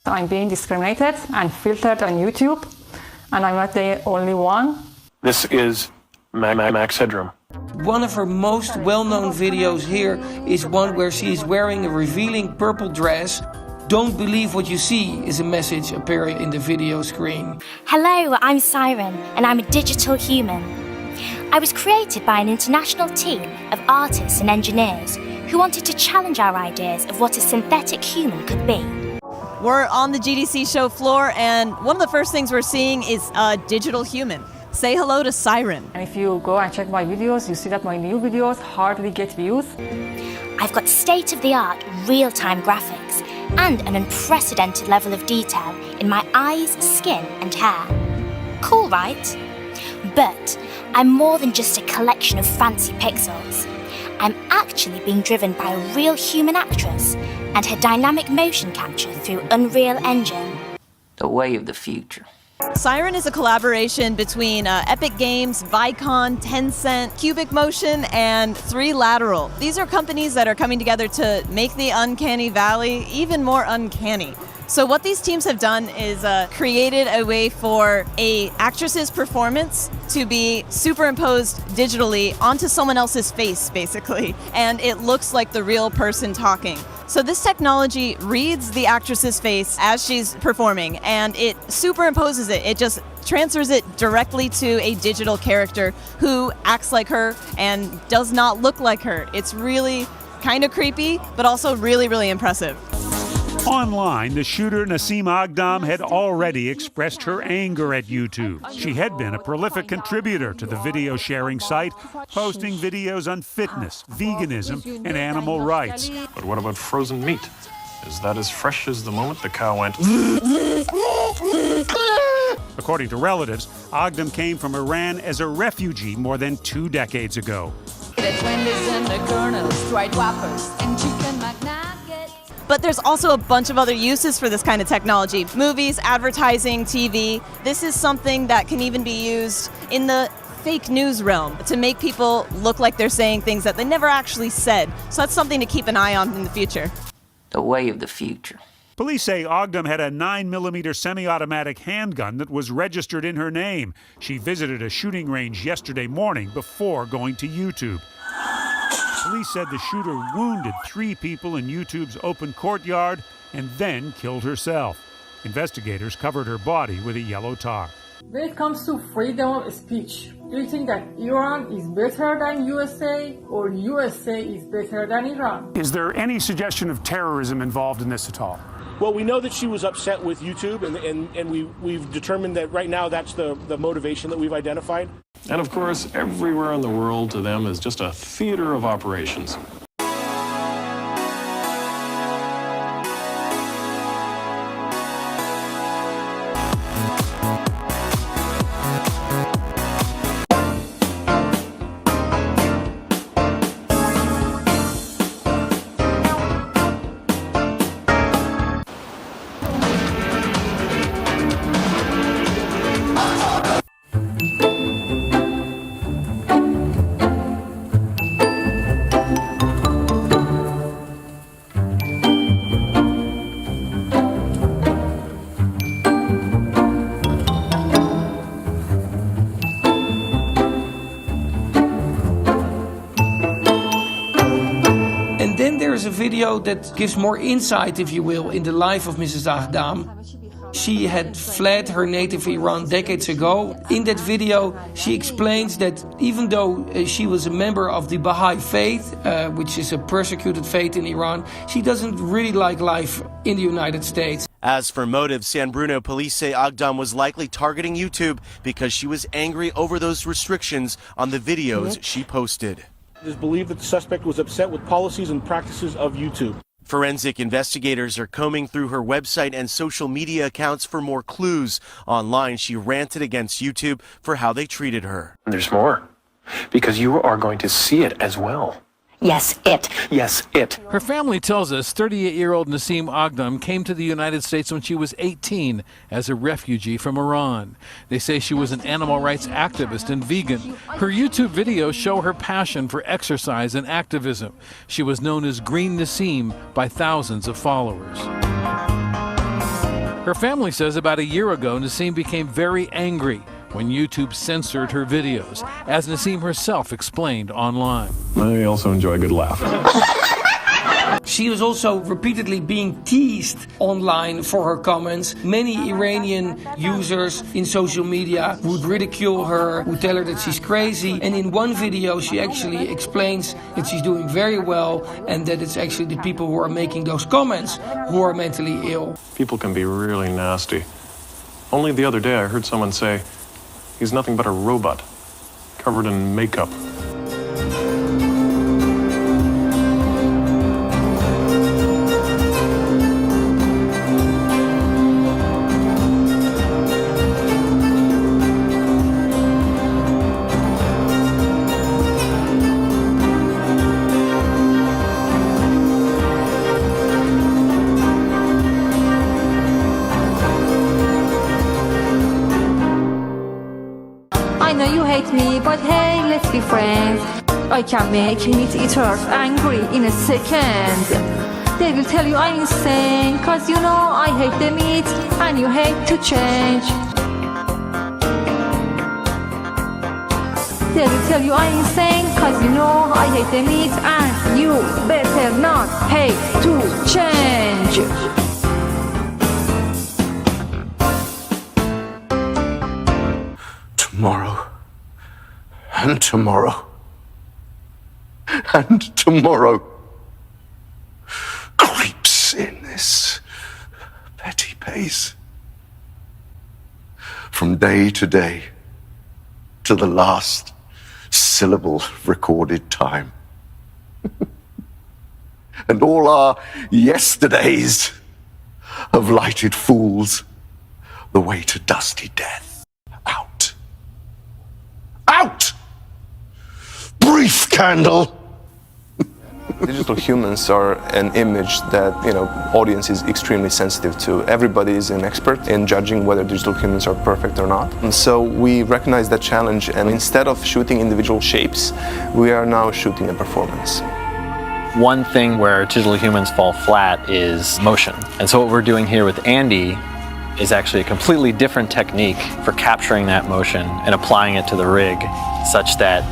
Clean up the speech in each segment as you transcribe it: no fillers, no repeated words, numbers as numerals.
I'm being discriminated and filtered on YouTube, and I'm not the only one. This is Max Headroom. One of her most well-known videos here is one where she is wearing a revealing purple dress. Don't believe what you see is a message appearing in the video screen. Hello, I'm Siren, and I'm a digital human. I was created by an international team of artists and engineers who wanted to challenge our ideas of what a synthetic human could be. We're on the GDC show floor, and one of the first things we're seeing is a digital human. Say hello to Siren. And if you go and check my videos, you see that my new videos hardly get views. I've got state-of-the-art real-time graphics and an unprecedented level of detail in my eyes, skin and hair. Cool, right? But I'm more than just a collection of fancy pixels. I'm actually being driven by a real human actress and her dynamic motion capture through Unreal Engine. The way of the future. Siren is a collaboration between Epic Games, Vicon, Tencent, Cubic Motion, and 3Lateral. These are companies that are coming together to make the Uncanny Valley even more uncanny. So what these teams have done is created a way for an actress's performance to be superimposed digitally onto someone else's face, basically, and it looks like the real person talking. So this technology reads the actress's face as she's performing, and it superimposes it. It just transfers it directly to a digital character who acts like her and does not look like her. It's really kind of creepy, but also really, really impressive. Online, the shooter Nasim Aghdam had already expressed her anger at YouTube. She had been a prolific contributor to the video sharing site, posting videos on fitness, veganism, and animal rights. But what about frozen meat? Is that as fresh as the moment the cow went? According to relatives, Aghdam came from Iran as a refugee more than 2 decades ago. But there's also a bunch of other uses for this kind of technology. Movies, advertising, TV. This is something that can even be used in the fake news realm to make people look like they're saying things that they never actually said. So that's something to keep an eye on in the future. The way of the future. Police say Aghdam had a 9mm semi-automatic handgun that was registered in her name. She visited a shooting range yesterday morning before going to YouTube. Police said the shooter wounded 3 people in YouTube's open courtyard and then killed herself. Investigators covered her body with a yellow tarp. When it comes to freedom of speech, do you think that Iran is better than USA or USA is better than Iran? Is there any suggestion of terrorism involved in this at all? Well, we know that she was upset with YouTube, and we've determined that right now that's the motivation that we've identified. And of course, everywhere in the world to them is just a theater of operations. There's a video that gives more insight, if you will, in the life of Mrs. Aghdam. She had fled her native Iran decades ago. In that video, she explains that even though she was a member of the Baha'i faith, which is a persecuted faith in Iran, she doesn't really like life in the United States. As for motive, San Bruno police say Aghdam was likely targeting YouTube because she was angry over those restrictions on the videos she posted. It is believed that the suspect was upset with policies and practices of YouTube. Forensic investigators are combing through her website and social media accounts for more clues. Online, she ranted against YouTube for how they treated her. There's more, because you are going to see it as well. Yes, it. Yes, it. Her family tells us 38-year-old Nasim Aghdam came to the United States when she was 18 as a refugee from Iran. They say she was an animal rights activist and vegan. Her YouTube videos show her passion for exercise and activism. She was known as Green Nasim by thousands of followers. Her family says about a year ago, Nasim became very angry when YouTube censored her videos, as Nasim herself explained online. I also enjoy a good laugh. She was also repeatedly being teased online for her comments. Many Iranian users in social media would ridicule her, would tell her that she's crazy. And in one video, she actually explains that she's doing very well and that it's actually the people who are making those comments who are mentally ill. People can be really nasty. Only the other day I heard someone say, he's nothing but a robot, covered in makeup. I know you hate me, but hey, let's be friends. I can make meat eaters angry in a second. They will tell you I'm insane, cause you know I hate the meat and you hate to change. They will tell you I'm insane, cause you know I hate the meat and you better not hate to change. Tomorrow, and tomorrow, and tomorrow creeps in this petty pace. From day to day, to the last syllable of recorded time. And all our yesterdays have lighted fools the way to dusty death. Out! Out! Brief candle! Digital humans are an image that, audience is extremely sensitive to. Everybody is an expert in judging whether digital humans are perfect or not. And so we recognize that challenge, and instead of shooting individual shapes, we are now shooting a performance. One thing where digital humans fall flat is motion. And so what we're doing here with Andy is actually a completely different technique for capturing that motion and applying it to the rig such that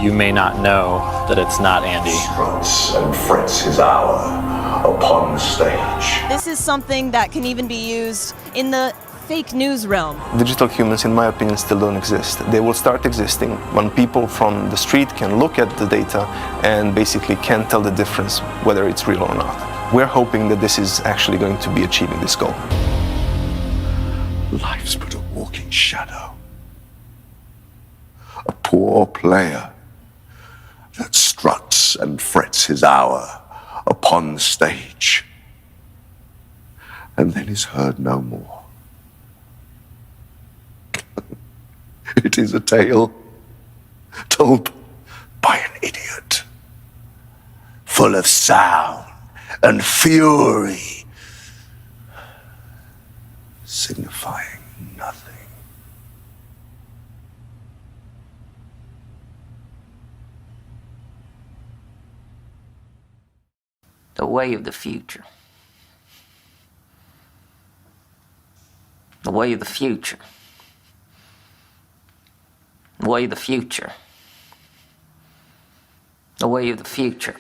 you may not know that it's not Andy. Struts and frets his hour upon the stage. This is something that can even be used in the fake news realm. Digital humans, in my opinion, still don't exist. They will start existing when people from the street can look at the data and basically can't tell the difference whether it's real or not. We're hoping that this is actually going to be achieving this goal. Life's but a walking shadow. A poor player that struts and frets his hour upon the stage, and then is heard no more. It is a tale told by an idiot, full of sound and fury, signifying nothing. The way of the future. The way of the future. The way of the future. The way of the future.